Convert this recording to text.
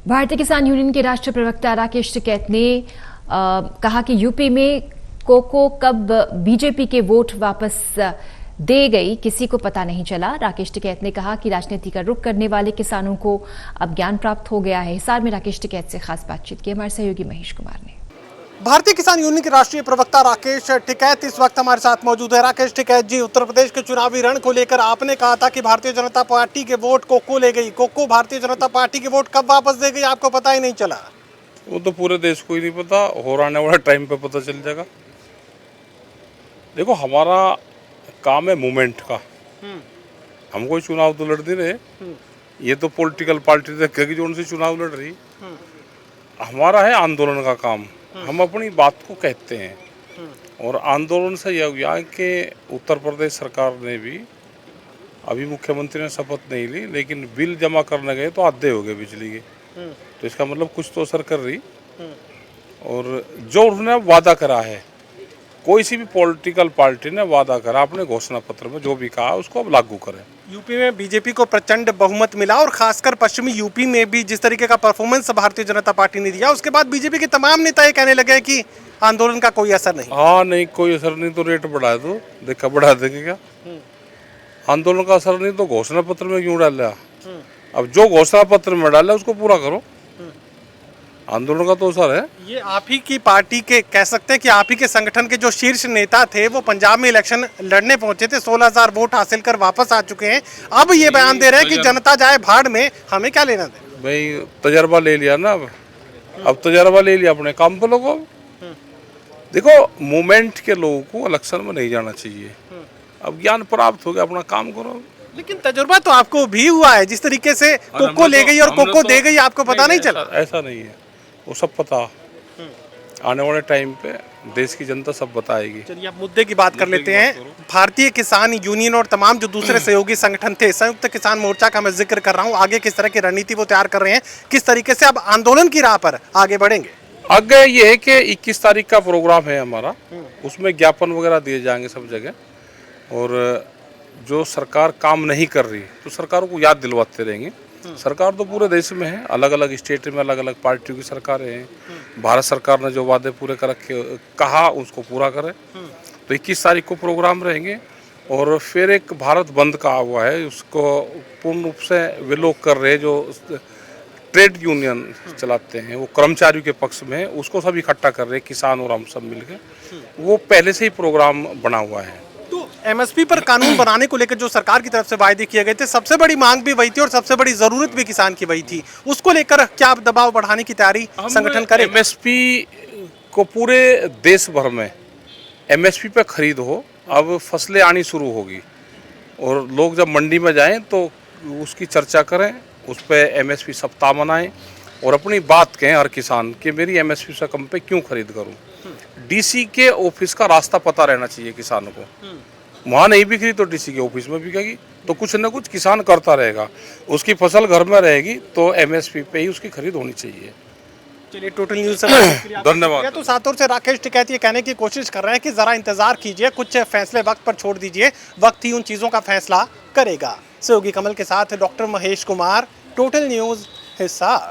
भारतीय किसान यूनियन के राष्ट्रीय प्रवक्ता राकेश टिकैत ने कहा कि यूपी में कोको कब बीजेपी के वोट वापस दे गई किसी को पता नहीं चला। राकेश टिकैत ने कहा कि राजनीति का रुख करने वाले किसानों को अब ज्ञान प्राप्त हो गया है। हिसार में राकेश टिकैत से खास बातचीत की हमारे सहयोगी महेश कुमार ने। भारतीय किसान यूनियन के राष्ट्रीय प्रवक्ता राकेश टिकैत इस वक्त हमारे साथ मौजूद है। राकेश टिकैत जी, उत्तर प्रदेश के चुनावी रण को लेकर आपने कहा था कि भारतीय जनता पार्टी के वोट कोको ले गई। कोको भारतीय जनता पार्टी के वोट कब वापस दे गई आपको पता ही नहीं चला। वो तो पूरे देश को ही नहीं पता, और आने वाले टाइम पे पता चल जाएगा। देखो, हमारा काम है मूवमेंट का। हम कोई चुनाव तो लड़ नहीं रहे, ये तो पॉलिटिकल पार्टी देखेगी जो उनसे चुनाव लड़ रही। हमारा है आंदोलन का काम। हम अपनी बात को कहते हैं, और आंदोलन से यह हुआ कि उत्तर प्रदेश सरकार ने भी, अभी मुख्यमंत्री ने शपथ नहीं ली, लेकिन बिल जमा करने गए तो आधे हो गए बिजली के। तो इसका मतलब कुछ तो असर कर रही। और जो उन्होंने वादा करा है, कोई सी भी पॉलिटिकल पार्टी ने वादा करा अपने घोषणा पत्र में, जो भी कहा उसको अब लागू करें। यूपी में बीजेपी को प्रचंड बहुमत मिला, और खासकर पश्चिमी यूपी में भी जिस तरीके का परफॉर्मेंस भारतीय जनता पार्टी ने दिया, उसके बाद बीजेपी के तमाम नेता ये कहने लगे कि आंदोलन का कोई असर नहीं। हाँ, नहीं, कोई असर नहीं तो रेट बढ़ा दो, देखा बढ़ा देंगे क्या। आंदोलन का असर नहीं तो घोषणा पत्र में क्यों डाला? अब जो घोषणा पत्र में डाला उसको पूरा करो। आंदोलन का तो असर है। ये आप ही की पार्टी के कह सकते हैं कि आप ही के संगठन के जो शीर्ष नेता थे वो पंजाब में इलेक्शन लड़ने पहुंचे थे, 16,000 वोट हासिल कर वापस आ चुके हैं। अब ये बयान दे रहे हैं कि जनता जाए भाड़ में, हमें क्या लेना दे। भाई, तजर्बा ले लिया ना, अब तजर्बा ले लिया, अपने काम पे लोगों। देखो, मूवमेंट के लोगों को इलेक्शन में नहीं जाना चाहिए। अब ज्ञान प्राप्त हो गया, अपना काम करो। लेकिन तजुर्बा तो आपको भी हुआ है, जिस तरीके से कोको ले गई और कोको दे गई, आपको पता नहीं चला? ऐसा नहीं है, वो सब पता। आने वाले टाइम पे देश की जनता सब बताएगी। चलिए, अब मुद्दे की बात कर लेते हैं। भारतीय किसान यूनियन और तमाम जो दूसरे सहयोगी संगठन थे, संयुक्त किसान मोर्चा का मैं जिक्र कर रहा हूँ, आगे किस तरह की रणनीति वो तैयार कर रहे हैं, किस तरीके से अब आंदोलन की राह पर आगे बढ़ेंगे? आगे ये है कि 21 तारीख का प्रोग्राम है हमारा, उसमें ज्ञापन वगैरह दिए जाएंगे सब जगह। और जो सरकार काम नहीं कर रही तो सरकारों को याद दिलवाते रहेंगे। सरकार तो पूरे देश में है, अलग अलग स्टेट में अलग अलग पार्टियों की सरकारें हैं। भारत सरकार ने जो वादे पूरे कर रखे कहा उसको पूरा करे। तो 21 तारीख को प्रोग्राम रहेंगे, और फिर एक भारत बंद का हुआ है, उसको पूर्ण रूप से वे लोग कर रहे हैं जो ट्रेड यूनियन चलाते हैं, वो कर्मचारियों के पक्ष में, उसको सब इकट्ठा कर रहे हैं, किसान और हम सब मिलकर। वो पहले से ही प्रोग्राम बना हुआ है। एमएसपी पर कानून बनाने को लेकर जो सरकार की तरफ से वायदे किए गए थे, सबसे बड़ी मांग भी वही थी और सबसे बड़ी जरूरत भी किसान की वही थी। उसको लेकर क्या दबाव बढ़ाने की तैयारी संगठन करे? एमएसपी को पूरे देश भर में एमएसपी पे खरीद हो। अब फसलें आनी शुरू होगी, और लोग जब मंडी में जाएं तो उसकी चर्चा करें, उस पर एमएसपी सप्ताह मनाएं, और अपनी बात कहें हर किसान कि मेरी एमएसपी से कम पे क्यों खरीद करूं। डीसी के ऑफिस का रास्ता पता रहना चाहिए किसानों को। वहाँ नहीं बिक्री तो डीसी के ऑफिस में बिकेगी, तो कुछ न कुछ किसान करता रहेगा, उसकी फसल घर में रहेगी, तो एमएसपी पे ही उसकी खरीद होनी चाहिए। चलिए, टोटल न्यूज़ से धन्यवाद। तो सातों से राकेश टिकैत ये कहने की कोशिश कर रहे हैं कि जरा इंतजार कीजिए, कुछ फैसले वक्त पर छोड़ दीजिए, वक्त ही उन चीज़ों का फैसला करेगा। सहयोगी कमल के साथ doctor Mahesh Kumar, total news, Hisar.